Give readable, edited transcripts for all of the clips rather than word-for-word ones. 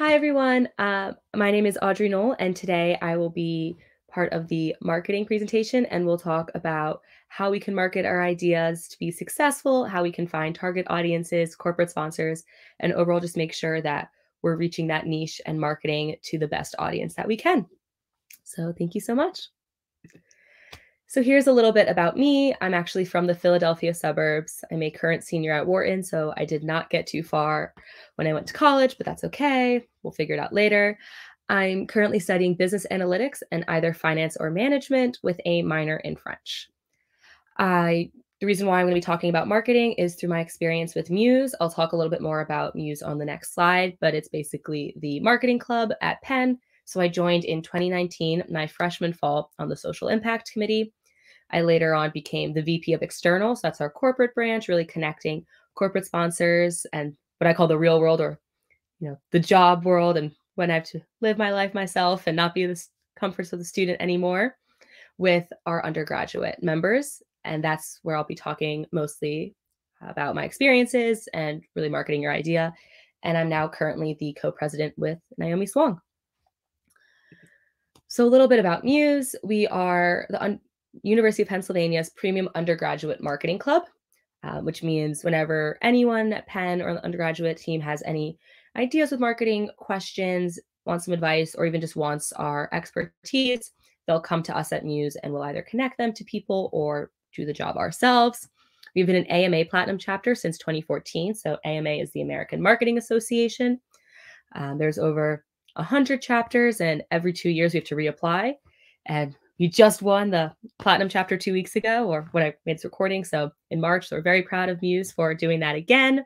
Hi, everyone. My name is Audrey Knoll, and today I will be part of the marketing presentation, and we'll talk about how we can market our ideas to be successful, how we can find target audiences, corporate sponsors, and overall just make sure that we're reaching that niche and marketing to the best audience that we can. So thank you so much. So here's a little bit about me. I'm actually from the Philadelphia suburbs. I'm a current senior at Wharton, so I did not get too far when I went to college, but that's okay. We'll figure it out later. I'm currently studying business analytics and either finance or management with a minor in French. The reason why I'm going to be talking about marketing is through my experience with Muse. I'll talk a little bit more about Muse on the next slide, but it's basically the marketing club at Penn. So I joined in 2019, my freshman fall, on the social impact committee. I later on became the VP of External. So that's our corporate branch, really connecting corporate sponsors and what I call the real world, or the job world, and when I have to live my life myself and not be the comforts of the student anymore, with our undergraduate members. And that's where I'll be talking mostly about my experiences and really marketing your idea. And I'm now currently the co-president with Naomi Swong. So a little bit about Muse. We are the University of Pennsylvania's premium undergraduate marketing club, which means whenever anyone at Penn or the undergraduate team has any ideas with marketing, questions, wants some advice, or even just wants our expertise, they'll come to us at Muse and we'll either connect them to people or do the job ourselves. We've been an AMA Platinum chapter since 2014. So AMA is the American Marketing Association. There's over 100 chapters, and every 2 years we have to reapply. And we just won the Platinum chapter 2 weeks ago, or when I made this recording, so in March. So we're very proud of Muse for doing that again.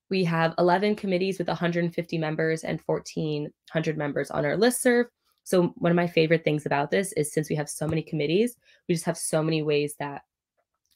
We have 11 committees with 150 members and 1,400 members on our listserv. So one of my favorite things about this is, since we have so many committees, we just have so many ways that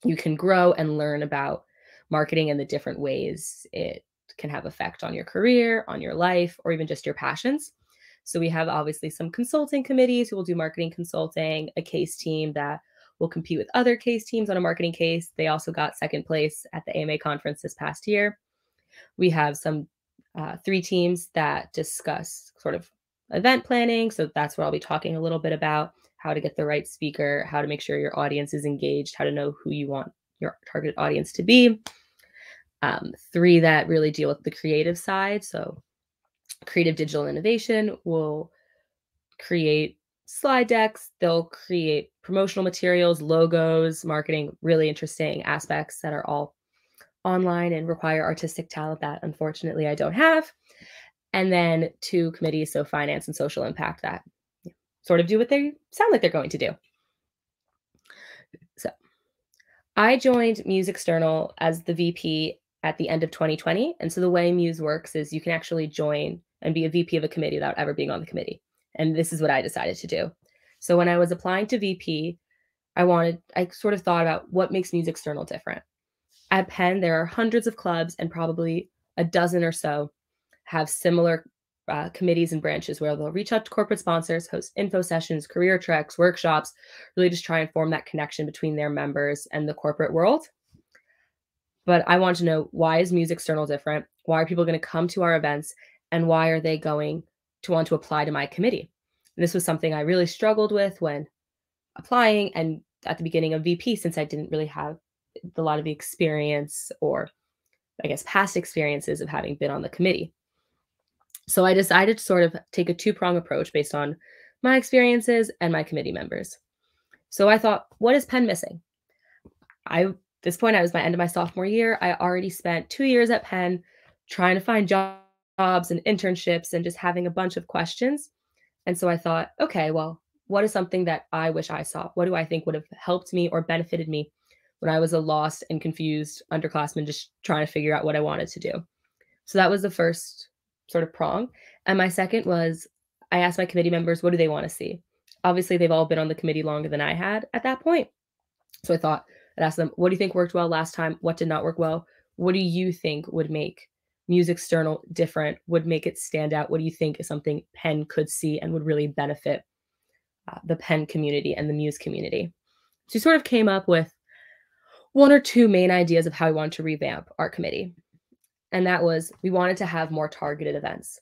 you can grow and learn about marketing and the different ways it can have effect on your career, on your life, or even just your passions. So we have obviously some consulting committees who will do marketing consulting, a case team that will compete with other case teams on a marketing case. They also got second place at the AMA conference this past year. We have some 3 teams that discuss sort of event planning. So that's where I'll be talking a little bit about how to get the right speaker, how to make sure your audience is engaged, how to know who you want your target audience to be. 3 that really deal with the creative side. So creative digital innovation will create slide decks. They'll create promotional materials, logos, marketing, really interesting aspects that are all online and require artistic talent that unfortunately I don't have. And then 2 committees, so finance and social impact, that sort of do what they sound like they're going to do. So I joined Muse External as the VP at the end of 2020. And so the way Muse works is you can actually join and be a VP of a committee without ever being on the committee. And this is what I decided to do. So when I was applying to VP, I sort of thought about what makes Muse External different. At Penn, there are hundreds of clubs, and probably a dozen or so have similar committees and branches where they'll reach out to corporate sponsors, host info sessions, career treks, workshops, really just try and form that connection between their members and the corporate world. But I want to know, why is Muse External different? Why are people going to come to our events? And why are they going to want to apply to my committee? And this was something I really struggled with when applying and at the beginning of VP, since I didn't really have a lot of the experience, or I guess past experiences of having been on the committee. So I decided to sort of take a 2-prong approach based on my experiences and my committee members. So I thought, what is Penn missing? At this point, I was my end of my sophomore year. I already spent 2 years at Penn trying to find jobs and internships and just having a bunch of questions. And so I thought, okay, well, what is something that I wish I saw? What do I think would have helped me or benefited me when I was a lost and confused underclassman just trying to figure out what I wanted to do? So that was the first sort of prong. And my second was, I asked my committee members, what do they want to see? Obviously, they've all been on the committee longer than I had at that point. So I thought, I'd ask them, what do you think worked well last time? What did not work well? What do you think would make Muse External different, would make it stand out? What do you think is something Penn could see and would really benefit the Penn community and the Muse community? So we sort of came up with 1 or 2 main ideas of how we wanted to revamp our committee. And that was, we wanted to have more targeted events.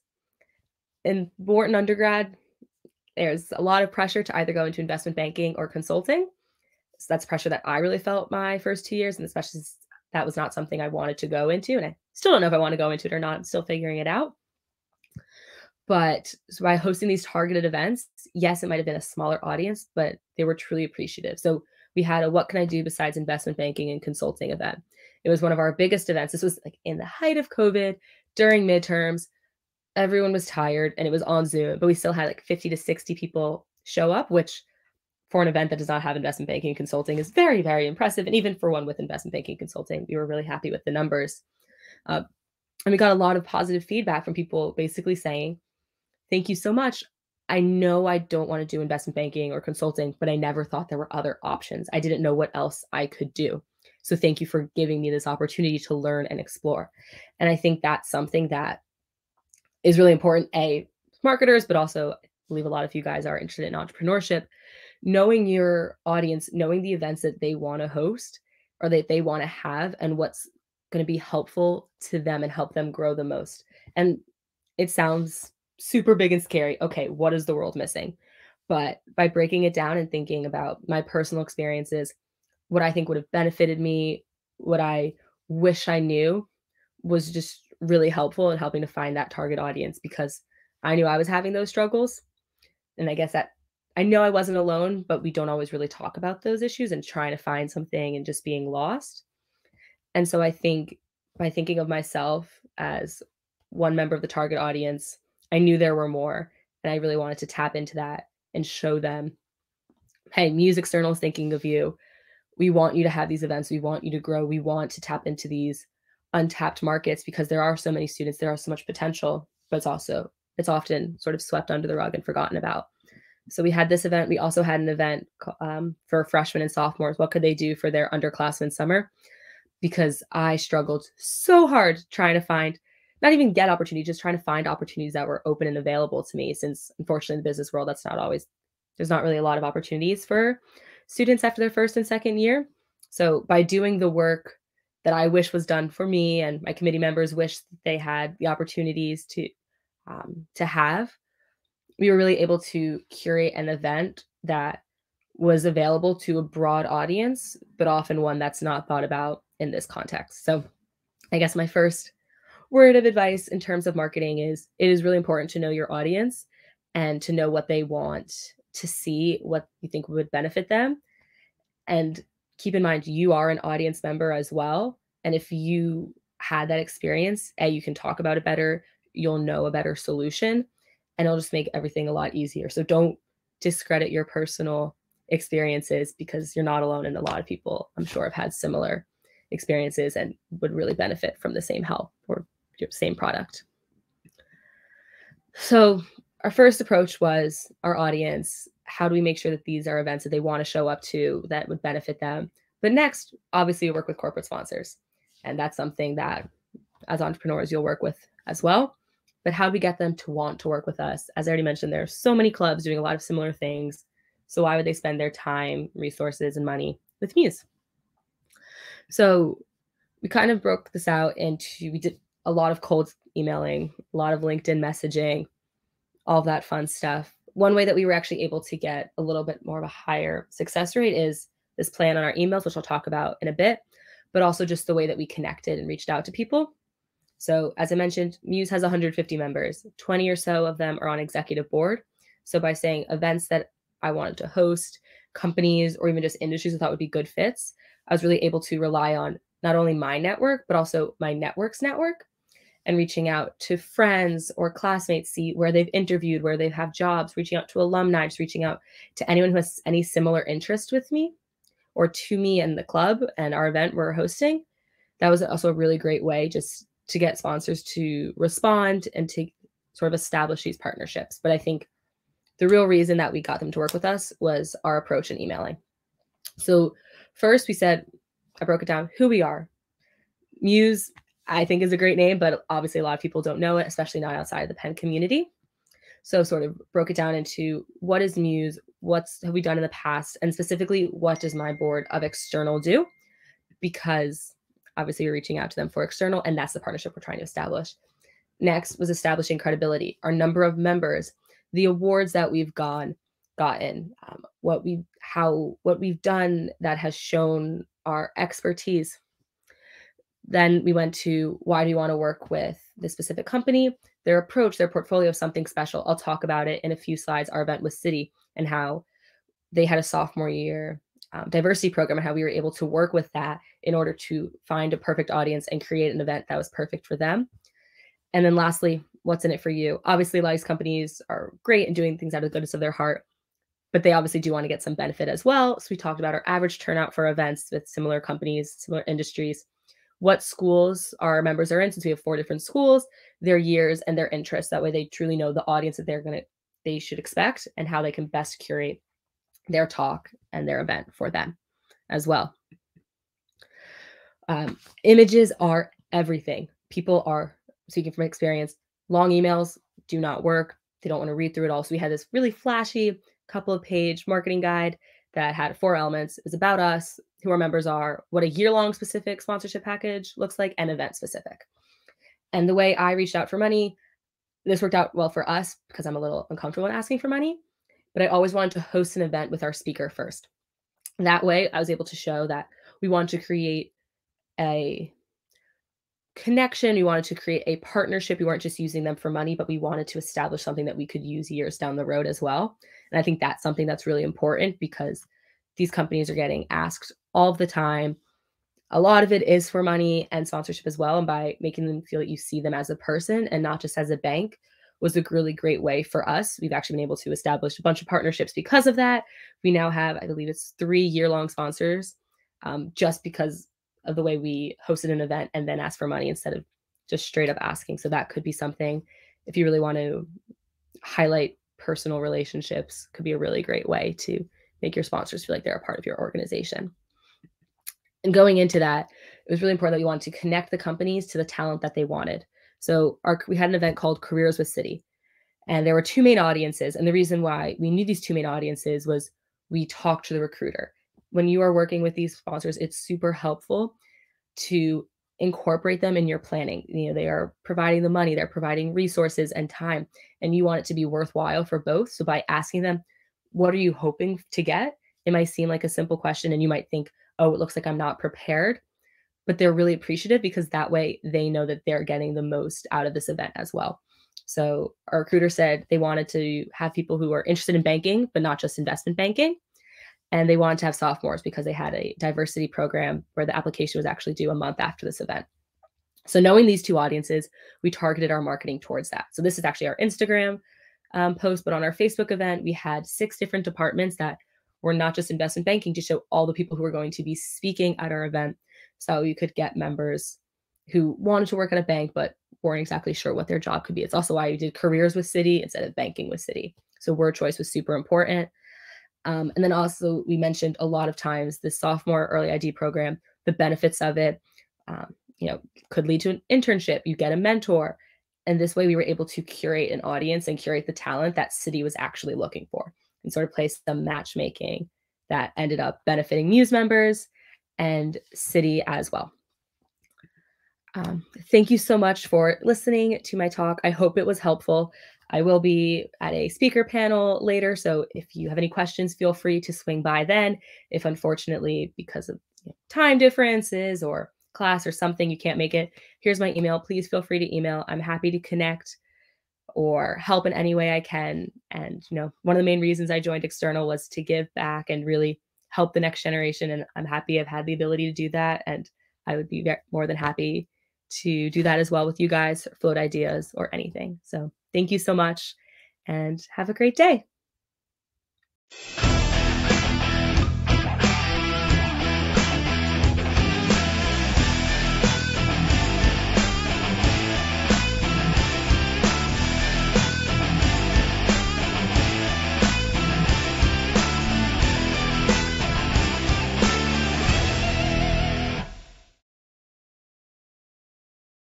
in Wharton undergrad, there's a lot of pressure to either go into investment banking or consulting. So that's pressure that I really felt my first 2 years, and especially since that was not something I wanted to go into, and I still don't know if I want to go into it or not. I'm still figuring it out. But so by hosting these targeted events, yes, it might have been a smaller audience, but they were truly appreciative. So we had a "What can I do besides investment banking and consulting" event. It was one of our biggest events. This was like in the height of COVID, during midterms. Everyone was tired and it was on Zoom, but we still had like 50 to 60 people show up, which for an event that does not have investment banking and consulting is very, very impressive. And even for one with investment banking and consulting, we were really happy with the numbers. Uh, and we got a lot of positive feedback from people basically saying, "Thank you so much. I know I don't want to do investment banking or consulting, but I never thought there were other options. I didn't know what else I could do. So thank you for giving me this opportunity to learn and explore." And I think that's something that is really important, marketers, but also I believe a lot of you guys are interested in entrepreneurship. Knowing your audience, knowing the events that they want to host or that they want to have and what's going to be helpful to them and help them grow the most. And it sounds super big and scary. Okay, what is the world missing? But by breaking it down and thinking about my personal experiences, what I think would have benefited me, what I wish I knew, was just really helpful in helping to find that target audience because I knew I was having those struggles. And I guess that I know I wasn't alone, but we don't always really talk about those issues and trying to find something and just being lost. And so I think by thinking of myself as one member of the target audience, I knew there were more. And I really wanted to tap into that and show them, hey, MUSE External is thinking of you. We want you to have these events. We want you to grow. We want to tap into these untapped markets because there are so many students, there are so much potential, but it's often sort of swept under the rug and forgotten about. So we had this event. We also had an event for freshmen and sophomores. What could they do for their underclassmen summer? Because I struggled so hard trying to find, not even get opportunities, just trying to find opportunities that were open and available to me. Since unfortunately in the business world, there's not really a lot of opportunities for students after their first and second year. So by doing the work that I wish was done for me and my committee members wish that they had the opportunities to have, we were really able to curate an event that was available to a broad audience, but often one that's not thought about in this context. So I guess my first word of advice in terms of marketing is it is really important to know your audience and to know what they want to see, what you think would benefit them. And keep in mind, you are an audience member as well. And if you had that experience, you can talk about it better, you'll know a better solution, and it'll just make everything a lot easier. So don't discredit your personal experiences because you're not alone. And a lot of people, I'm sure, have had similar experiences and would really benefit from the same help or same product. So our first approach was our audience. How do we make sure that these are events that they want to show up to that would benefit them? But next, obviously, we work with corporate sponsors. And that's something that as entrepreneurs, you'll work with as well. But how do we get them to want to work with us? As I already mentioned, there are so many clubs doing a lot of similar things. So why would they spend their time, resources, and money with MUSE? So we kind of broke this out into, we did a lot of cold emailing, a lot of LinkedIn messaging, all of that fun stuff. One way that we were actually able to get a little bit more of a higher success rate is this plan on our emails, which I'll talk about in a bit, but also just the way that we connected and reached out to people. So as I mentioned, MUSE has 150 members, 20 or so of them are on executive board. So by saying events that I wanted to host, companies, or even just industries I thought would be good fits, I was really able to rely on not only my network, but also my network's network and reaching out to friends or classmates, see where they've interviewed, where they have jobs, reaching out to alumni, just reaching out to anyone who has any similar interest with me or to me and the club and our event we're hosting. That was also a really great way just to get sponsors to respond and to sort of establish these partnerships. But I think the real reason that we got them to work with us was our approach in emailing. So first we said, I broke it down, who we are. MUSE, I think, is a great name, but obviously a lot of people don't know it, especially not outside the Penn community. So sort of broke it down into what is MUSE, what have we done in the past, and specifically what does my board of external do? Because obviously you're reaching out to them for external, and that's the partnership we're trying to establish. Next was establishing credibility, our number of members, the awards that we've gotten, what we've done that has shown our expertise. Then we went to why do you want to work with this specific company, their approach, their portfolio of something special. I'll talk about it in a few slides, our event with Citi and how they had a sophomore year diversity program and how we were able to work with that in order to find a perfect audience and create an event that was perfect for them. And then lastly, what's in it for you? Obviously, a lot of these companies are great and doing things out of the goodness of their heart, but they obviously do want to get some benefit as well. So we talked about our average turnout for events with similar companies, similar industries, what schools our members are in, since we have 4 different schools, their years and their interests. That way they truly know the audience that they should expect and how they can best curate their talk and their event for them as well. Images are everything. People are, speaking from experience, long emails do not work. They don't want to read through it all. So we had this really flashy couple of page marketing guide that had 4 elements. It was about us, who our members are, what a year-long specific sponsorship package looks like, and event specific. And the way I reached out for money, this worked out well for us because I'm a little uncomfortable in asking for money, but I always wanted to host an event with our speaker first. That way I was able to show that we wanted to create a connection. We wanted to create a partnership. We weren't just using them for money, but we wanted to establish something that we could use years down the road as well. And I think that's something that's really important because these companies are getting asked all of the time. A lot of it is for money and sponsorship as well. And by making them feel that you see them as a person and not just as a bank was a really great way for us. We've actually been able to establish a bunch of partnerships because of that. We now have, I believe it's 3 year-long sponsors just because of the way we hosted an event and then asked for money instead of just straight up asking. So that could be something, if you really want to highlight personal relationships, could be a really great way to make your sponsors feel like they're a part of your organization. And going into that, it was really important that we wanted to connect the companies to the talent that they wanted. So we had an event called Careers with Citi, and there were 2 main audiences. And the reason why we knew these 2 main audiences was we talked to the recruiter. When you are working with these sponsors, it's super helpful to incorporate them in your planning. You know, they are providing the money, they're providing resources and time, and you want it to be worthwhile for both. So by asking them, what are you hoping to get? It might seem like a simple question and you might think, oh, it looks like I'm not prepared, but they're really appreciative because that way they know that they're getting the most out of this event as well. So our recruiter said they wanted to have people who are interested in banking, but not just investment banking. And they wanted to have sophomores because they had a diversity program where the application was actually due a month after this event. So knowing these 2 audiences, we targeted our marketing towards that. So this is actually our Instagram post, but on our Facebook event, we had 6 different departments that were not just investment banking to show all the people who were going to be speaking at our event. So you could get members who wanted to work at a bank, but weren't exactly sure what their job could be. It's also why we did careers with Citi instead of banking with Citi. So word choice was super important. And then also we mentioned a lot of times the sophomore early ID program, the benefits of it, could lead to an internship. You get a mentor. And this way we were able to curate an audience and curate the talent that Citi was actually looking for and sort of place some matchmaking that ended up benefiting MUSE members and Citi as well. Thank you so much for listening to my talk. I hope it was helpful. I will be at a speaker panel later, so if you have any questions, feel free to swing by then. If unfortunately, because of time differences or class or something, you can't make it, here's my email. Please feel free to email. I'm happy to connect or help in any way I can. And one of the main reasons I joined External was to give back and really help the next generation. And I'm happy I've had the ability to do that. And I would be more than happy to do that as well with you guys, float ideas or anything. So thank you so much and have a great day.